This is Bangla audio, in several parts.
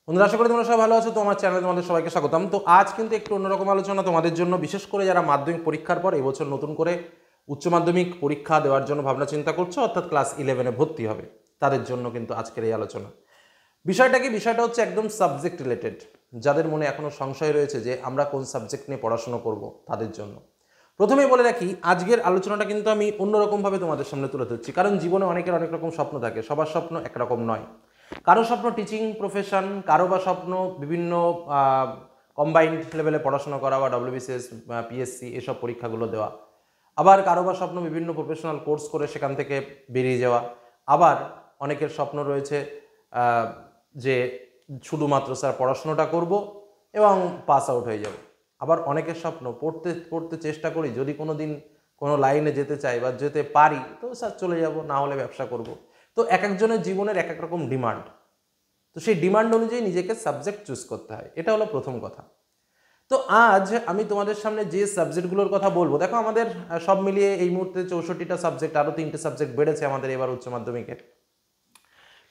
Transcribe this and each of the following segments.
বন্ধুরা, আশা করি তোমরা সবাই ভালো আছো। তো আমার চ্যানেলে তোমাদের সবাইকে স্বাগতম। তো আজ কিন্তু একটু অন্যরকম আলোচনা তোমাদের জন্য, বিশেষ করে যারা মাধ্যমিক পরীক্ষার পর এবছর নতুন করে উচ্চ মাধ্যমিক পরীক্ষা দেওয়ার জন্য ভাবনা চিন্তা করছো, অর্থাৎ ক্লাস 11-এ ভর্তি হবে, তাদের জন্য কিন্তু আজকের এই আলোচনা। বিষয়টা কি? বিষয়টা হচ্ছে একদম সাবজেক্ট রিলেটেড। যাদের মনে এখনও সংশয় রয়েছে যে আমরা কোন সাবজেক্ট নিয়ে পড়াশোনা করব, তাদের জন্য প্রথমেই বলে রাখি, আজকের আলোচনাটা কিন্তু আমি অন্যরকমভাবে তোমাদের সামনে তুলে ধরছি। কারণ জীবনে অনেকের অনেক রকম স্বপ্ন থাকে, সবার স্বপ্ন একরকম নয়। কারো স্বপ্ন টিচিং প্রফেশন, কারো বা স্বপ্ন বিভিন্ন কম্বাইন্ড লেভেলে পড়াশোনা করা বা ডব্লিউবিসিএস, পিএসসি এসব পরীক্ষাগুলো দেওয়া। আবার কারো বা স্বপ্ন বিভিন্ন প্রফেশনাল কোর্স করে সেখান থেকে বেরিয়ে যাওয়া। আবার অনেকের স্বপ্ন রয়েছে যে শুধুমাত্র স্যার পড়াশোনাটা করব এবং পাস আউট হয়ে যাব। আবার অনেকের স্বপ্ন পড়তে পড়তে চেষ্টা করি, যদি কোনো দিন কোনো লাইনে যেতে চাই বা যেতে পারি তো স্যার চলে যাব, না হলে ব্যবসা করব। তো এক একজনের জীবনের এক এক রকম ডিমান্ড। তো সেই ডিমান্ড অনুযায়ী নিজেকে সাবজেক্ট চুজ করতে হয়, এটা হলো প্রথম কথা। তো আজ আমি তোমাদের সামনে যে সাবজেক্টগুলোর কথা বলবো, দেখো আমাদের সব মিলিয়ে এই মুহূর্তে 64টা সাবজেক্ট, আরও 3টে সাবজেক্ট বেড়েছে আমাদের এবার উচ্চ মাধ্যমিকে।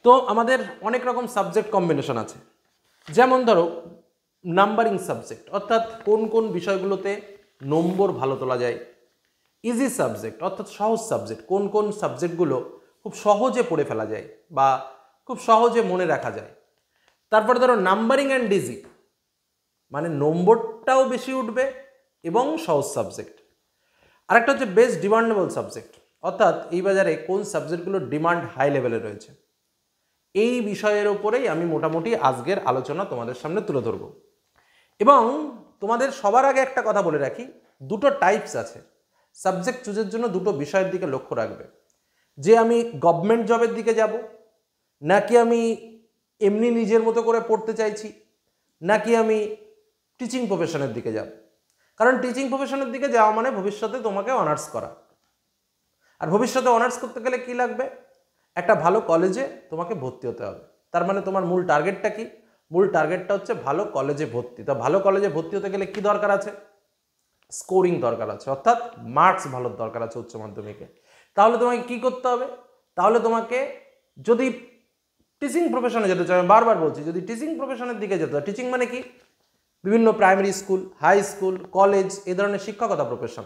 তো আমাদের অনেক রকম সাবজেক্ট কম্বিনেশন আছে। যেমন ধরো নাম্বারিং সাবজেক্ট, অর্থাৎ কোন কোন বিষয়গুলোতে নম্বর ভালো তোলা যায়। ইজি সাবজেক্ট অর্থাৎ সহজ সাবজেক্ট, কোন কোন সাবজেক্টগুলো খুব সহজে পড়ে ফেলা যায় বা খুব সহজে মনে রাখা যায়। তারপরে ধরো নাম্বারিং অ্যান্ড ডিজি, মানে নম্বরটাও বেশি উঠবে এবং সহজ সাবজেক্ট। আরেকটা হচ্ছে বেস্ট ডিমান্ডেবল সাবজেক্ট, অর্থাৎ এই বাজারে কোন সাবজেক্টগুলোর ডিমান্ড হাই লেভেলে রয়েছে। এই বিষয়ের ওপরেই আমি মোটামুটি আজকের আলোচনা তোমাদের সামনে তুলে ধরব। এবং তোমাদের সবার আগে একটা কথা বলে রাখি, দুটো টাইপস আছে সাবজেক্ট চুজের জন্য। দুটো বিষয়ের দিকে লক্ষ্য রাখবে, যে আমি গভর্নমেন্ট জবের দিকে যাব, নাকি আমি এমনি নিজের মতো করে পড়তে চাইছি, নাকি আমি টিচিং প্রফেশনের দিকে যাব। কারণ টিচিং প্রফেশনের দিকে যাওয়া মানে ভবিষ্যতে তোমাকে অনার্স করা, আর ভবিষ্যতে অনার্স করতে গেলে কি লাগবে? একটা ভালো কলেজে তোমাকে ভর্তি হতে হবে। তার মানে তোমার মূল টার্গেটটা কি? মূল টার্গেটটা হচ্ছে ভালো কলেজে ভর্তি। তো ভালো কলেজে ভর্তি হতে গেলে কি দরকার আছে? স্কোরিং দরকার আছে, অর্থাৎ মার্কস ভালো দরকার আছে উচ্চ মাধ্যমিকে। তাহলে তোমাকে কি করতে হবে? তাহলে তোমাকে যদি টিচিং প্রফেশনে যেতে চাও, আমি বারবার বলছি, যদি টিচিং প্রফেশনের দিকে যেতে হয়, টিচিং মানে কি? বিভিন্ন primary school, high school, college, এই ধরনের শিক্ষকতা প্রফেশন,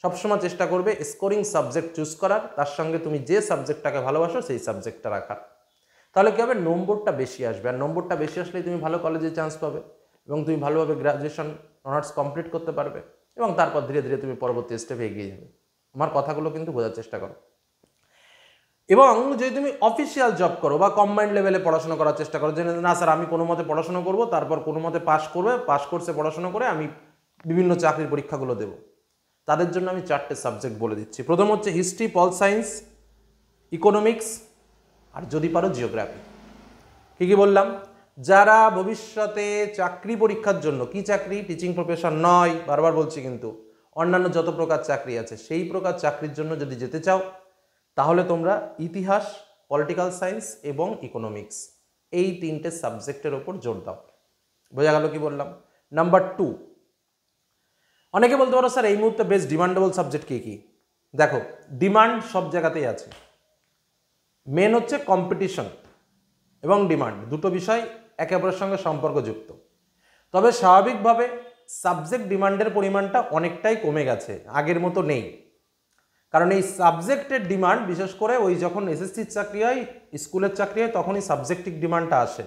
সবসময় চেষ্টা করবে স্কোরিং সাবজেক্ট চুজ করার, তার সঙ্গে তুমি যে সাবজেক্টটাকে ভালোবাসো সেই সাবজেক্টটা রাখার। তাহলে কী হবে? নম্বরটা বেশি আসবে, আর নম্বরটা বেশি আসলেই তুমি ভালো কলেজে চান্স পাবে এবং তুমি ভালোভাবে গ্র্যাজুয়েশন অনার্স কমপ্লিট করতে পারবে এবং তারপর ধীরে ধীরে তুমি পরবর্তী স্টেপে এগিয়ে যাবে। আমার কথাগুলো কিন্তু বোঝার চেষ্টা করো। এবং যদি তুমি অফিসিয়াল জব করো বা কম্বাইন্ড লেভেলে পড়াশোনা করার চেষ্টা করো, যে না স্যার আমি কোনো মতে পড়াশোনা করবো, তারপর কোনো মতে পাস কোর্সে পড়াশোনা করে আমি বিভিন্ন চাকরির পরীক্ষাগুলো দেবো, তাদের জন্য আমি 4টে সাবজেক্ট বলে দিচ্ছি। প্রথম হচ্ছে হিস্ট্রি, পল সায়েন্স, ইকোনমিক্স, আর যদি পারো জিওগ্রাফি। কী কী বললাম? যারা ভবিষ্যতে চাকরি পরীক্ষার জন্য, কি চাকরি? টিচিং প্রফেশন নয়, বারবার বলছি কিন্তু, অন্যান্য যত প্রকার চাকরি আছে সেই প্রকার চাকরির জন্য যদি যেতে চাও, তাহলে তোমরা ইতিহাস, পলিটিক্যাল সায়েন্স এবং ইকোনমিক্স, এই 3টে সাবজেক্টের ওপর জোর দাও। বোঝা গেল কি বললাম? নাম্বার 2, অনেকে বলতে পারো স্যার এই মুহূর্তে বেস্ট ডিমান্ডেবল সাবজেক্ট কী কী? দেখো, ডিমান্ড সব জায়গাতেই আছে। মেন হচ্ছে কম্পিটিশন এবং ডিমান্ড, দুটো বিষয় একে অপরের সঙ্গে সম্পর্কযুক্ত। তবে স্বাভাবিকভাবে সাবজেক্ট ডিমান্ডের পরিমাণটা অনেকটাই কমে গেছে, আগের মতো নেই। কারণ এই সাবজেক্টের ডিমান্ড, বিশেষ করে ওই যখন এসএসসির চাকরি হয়, স্কুলের চাকরি হয়, তখনই সাবজেক্টিভ ডিমান্ডটা আসে।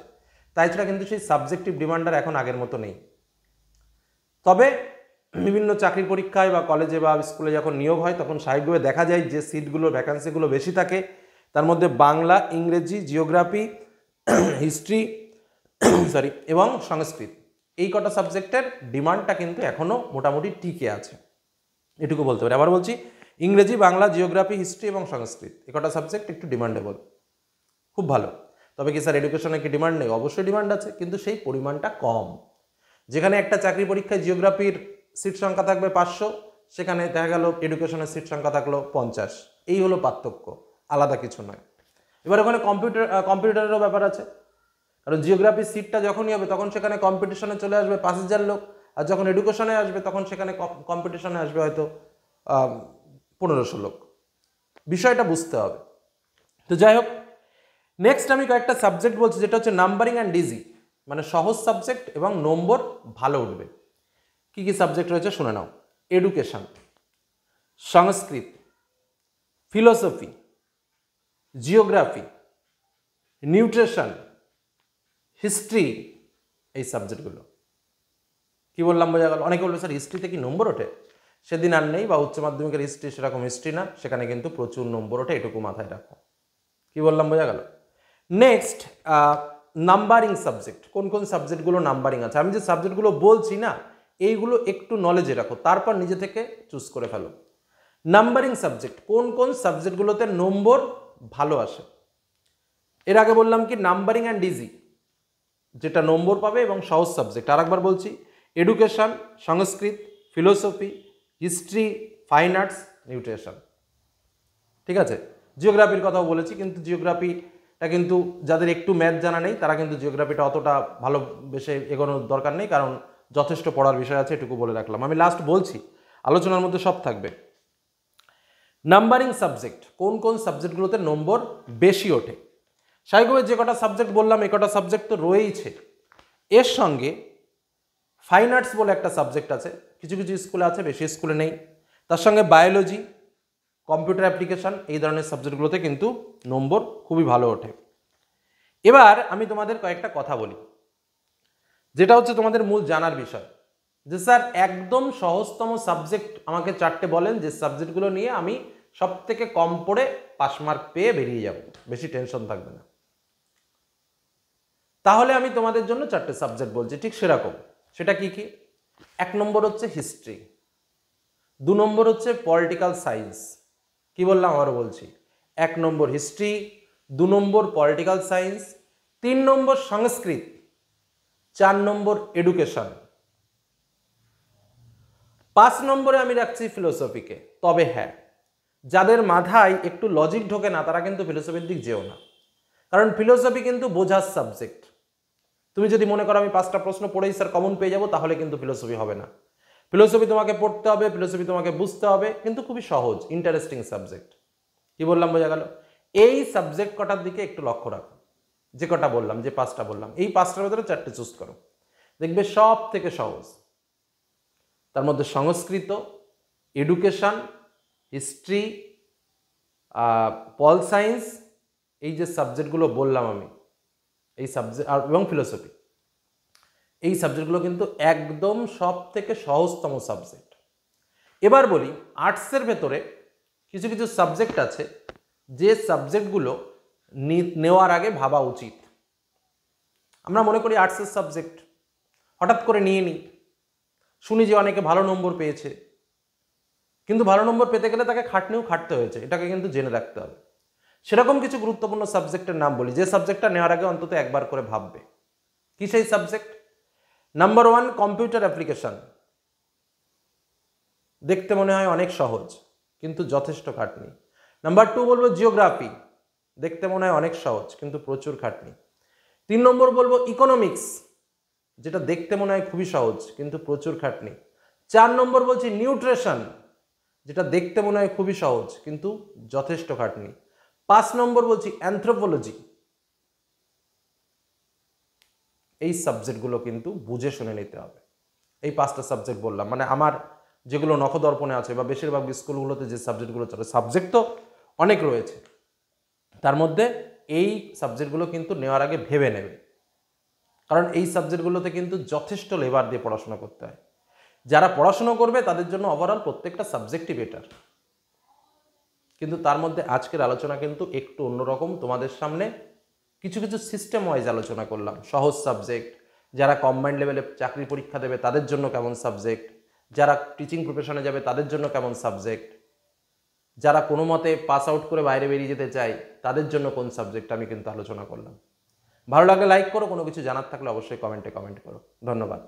তাই ছাড়া কিন্তু সেই সাবজেক্টিভ ডিমান্ডটা এখন আগের মতো নেই। তবে বিভিন্ন চাকরি পরীক্ষায় বা কলেজে বা স্কুলে যখন নিয়োগ হয়, তখন স্বাভাবিকভাবে দেখা যায় যে সিটগুলো, ভ্যাকান্সিগুলো বেশি থাকে। তার মধ্যে বাংলা, ইংরেজি, জিওগ্রাফি, হিস্ট্রি এবং সংস্কৃত, এই কটা সাবজেক্টের ডিমান্ডটা কিন্তু এখনও মোটামুটি টিকে আছে, এটুকু বলতে পারি। আবার বলছি, ইংরেজি, বাংলা, জিওগ্রাফি, হিস্ট্রি এবং সংস্কৃত, এই কটা সাবজেক্ট একটু ডিমান্ডেবল, খুব ভালো। তবে কি স্যার এডুকেশনে কি ডিমান্ড নেই? অবশ্যই ডিমান্ড আছে, কিন্তু সেই পরিমাণটা কম। যেখানে একটা চাকরি পরীক্ষায় জিওগ্রাফির সিট সংখ্যা থাকবে 500, সেখানে দেখা গেল এডুকেশনের সিট সংখ্যা থাকলো 50। এই হলো পার্থক্য, আলাদা কিছু নয়। এবার ওখানে কম্পিউটারেরও ব্যাপার আছে, কারণ জিওগ্রাফির সিটটা যখনই হবে তখন সেখানে কম্পিটিশনে চলে আসবে 5000 লোক, আর যখন এডুকেশনে আসবে তখন সেখানে কম্পিটিশনে আসবে হয়তো 1500 লোক। বিষয়টা বুঝতে হবে। তো যাই হোক, নেক্সট আমি কয়েকটা সাবজেক্ট বলছি, যেটা হচ্ছে নাম্বারিং অ্যান্ড ডিজি, মানে সহজ সাবজেক্ট এবং নম্বর ভালো উঠবে। কি কি সাবজেক্ট রয়েছে শুনে নাও। Education, Sanskrit, philosophy, geography, nutrition, history, এই সাবজেক্টগুলো। কি বললাম বোঝা গেল? অনেকে বলবে স্যার হিস্ট্রিতে কি নম্বর ওঠে? সেদিন আর নেই, বা উচ্চ মাধ্যমিকের হিস্ট্রি সেরকম হিস্ট্রি না, সেখানে কিন্তু প্রচুর নম্বর ওঠে, এটুকু মাথায় রাখো। কি বললাম বোঝা গেল? Next, numbering subject. কোন কোন সাবজেক্টগুলো নাম্বারিং আছে? আমি যে সাবজেক্টগুলো বলছি না, এইগুলো একটু নলেজে রাখো, তারপর নিজে থেকে চুজ করে ফেলো। নাম্বারিং সাবজেক্ট, কোন কোন সাবজেক্টগুলোতে নম্বর ভালো আসে? এর আগে বললাম কি নাম্বারিং অ্যান্ড ইজি, যেটা নম্বর পাবে এবং সহজ সাবজেক্ট। আর একবার বলছি, education, Sanskrit, philosophy, history, fine arts, nutrition. ঠিক আছে? জিওগ্রাফির কথাও বলেছি, কিন্তু জিওগ্রাফিটা কিন্তু যাদের একটু ম্যাথ জানা নেই তারা কিন্তু জিওগ্রাফিটা অতটা ভালোবেসে এগোনোর দরকার নেই, কারণ যথেষ্ট পড়ার বিষয় আছে, এটুকু বলে রাখলাম। আমি লাস্ট বলছি, আলোচনার মধ্যে সব থাকবে। নাম্বারিং সাবজেক্ট, কোন কোন সাবজেক্টগুলোতে নম্বর বেশি ওঠে? স্বাভাবিকভাবে যে কটা সাবজেক্ট বললাম এই কটা সাবজেক্ট তো রয়েইছে, এর সঙ্গে ফাইন আর্টস বলে একটা সাবজেক্ট আছে, কিছু কিছু স্কুলে আছে, বেশি স্কুলে নেই। তার সঙ্গে বায়োলজি, কম্পিউটার অ্যাপ্লিকেশন, এই ধরনের সাবজেক্টগুলোতে কিন্তু নম্বর খুবই ভালো ওঠে। এবার আমি তোমাদের কয়েকটা কথা বলি, যেটা হচ্ছে তোমাদের মূল জানার বিষয়, যে স্যার একদম সহজতম সাবজেক্ট আমাকে 4টে বলেন, যে সাবজেক্টগুলো নিয়ে আমি সব থেকে কম পড়ে পাস মার্ক পেয়ে বেরিয়ে যাব, বেশি টেনশন থাকবে না। তাহলে আমি তোমাদের জন্য 4টে সাবজেক্ট বলছি, ঠিক সেরকম। সেটা কি কি? 1 নম্বর হচ্ছে হিস্ট্রি, 2 নম্বর হচ্ছে পলিটিক্যাল সায়েন্স। কি বললাম আবারও বলছি, 1 নম্বর হিস্ট্রি, 2 নম্বর পলিটিক্যাল সায়েন্স, 3 নম্বর সংস্কৃত, 4 নম্বর এডুকেশন, 5 নম্বরে আমি রাখছি ফিলোসফিকে। তবে হ্যাঁ, যাদের মাথায় একটু লজিক ঢোকে না তারা কিন্তু ফিলোসফির দিক যেও না, কারণ ফিলোসফি কিন্তু বোঝার সাবজেক্ট। তুমি যদি মনে করো আমি 5টা প্রশ্ন পড়েই স্যার কমন পেয়ে যাবো, তাহলে কিন্তু ফিলোসফি হবে না। ফিলোসফি তোমাকে পড়তে হবে, ফিলোসফি তোমাকে বুঝতে হবে, কিন্তু খুবই সহজ, ইন্টারেস্টিং সাবজেক্ট। কি বললাম বোঝা গেল? এই সাবজেক্ট কটার দিকে একটু লক্ষ্য রাখো, যে কটা বললাম, যে 5টা বললাম, এই 5টার ভিতরে 4টে চুজ করো, দেখবে সব থেকে সহজ। তার মধ্যে সংস্কৃত, এডুকেশন, হিস্ট্রি, পল সায়েন্স, এই যে সাবজেক্টগুলো বললাম আমি, এই সাবজেক্ট এবং ফিলোসফি, এই সাবজেক্টগুলো কিন্তু একদম সব থেকে সহজতম সাবজেক্ট। এবার বলি, আর্টসের ভেতরে কিছু কিছু সাবজেক্ট আছে যে সাবজেক্টগুলো নেওয়ার আগে ভাবা উচিত। আমরা মনে করি আর্টসের সাবজেক্ট, হঠাৎ করে নিয়ে নিই, শুনি যে অনেকে ভালো নম্বর পেয়েছে, কিন্তু ভালো নম্বর পেতে গেলে তাকে খাটনিও খাটতে হয়েছে, এটাকে কিন্তু জেনে রাখতে হবে। সেরকম কিছু গুরুত্বপূর্ণ সাবজেক্টের নাম বলি, যে সাবজেক্টটা নেওয়ার আগে অন্তত একবার করে ভাববে। কি সেই সাবজেক্ট? Number 1, computer application. দেখতে মনে হয় অনেক সহজ, কিন্তু যথেষ্ট খাটনি। নাম্বার 2 বলবো জিওগ্রাফি, দেখতে মনে হয় অনেক সহজ, কিন্তু প্রচুর খাটনি। 3 নম্বর বলবো ইকোনমিক্স, যেটা দেখতে মনে হয় খুবই সহজ, কিন্তু প্রচুর খাটনি। 4 নম্বর বলছি নিউট্রিশন, যেটা দেখতে মনে হয় খুবই সহজ, কিন্তু যথেষ্ট খাটনি। 5 নম্বর বলছি অ্যানথ্রোপোলজি। এই সাবজেক্টগুলো কিন্তু বুঝে শুনে নিতে হবে। এই 5টা সাবজেক্ট বললাম, মানে আমার যেগুলো নখদর্পণে আছে বা বেশিরভাগ স্কুলগুলোতে যে সাবজেক্টগুলো চলে, সাবজেক্ট তো অনেক রয়েছে, তার মধ্যে এই সাবজেক্টগুলো কিন্তু নেওয়ার আগে ভেবে নেবে, কারণ এই সাবজেক্টগুলোতে কিন্তু যথেষ্ট লেবার দিয়ে পড়াশোনা করতে হয়। যারা পড়াশোনা করবে তাদের জন্য ওভারঅল প্রত্যেকটা সাবজেক্টই বেটার, কিন্তু তার মধ্যে আজকের আলোচনা কিন্তু একটু অন্যরকম। তোমাদের সামনে কিছু কিছু সিস্টেম ওয়াইজ আলোচনা করলাম। সহজ সাবজেক্ট, যারা কম্বাইন্ড লেভেলে চাকরি পরীক্ষা দেবে তাদের জন্য কেমন সাবজেক্ট, যারা টিচিং প্রফেশনে যাবে তাদের জন্য কেমন সাবজেক্ট, যারা কোনো মতে পাস আউট করে বাইরে বেরিয়ে যেতে চায় তাদের জন্য কোন সাবজেক্ট, আমি কিন্তু আলোচনা করলাম। ভালো লাগলে লাইক করো, কোনো কিছু জানার থাকলে অবশ্যই কমেন্টে কমেন্ট করো। ধন্যবাদ।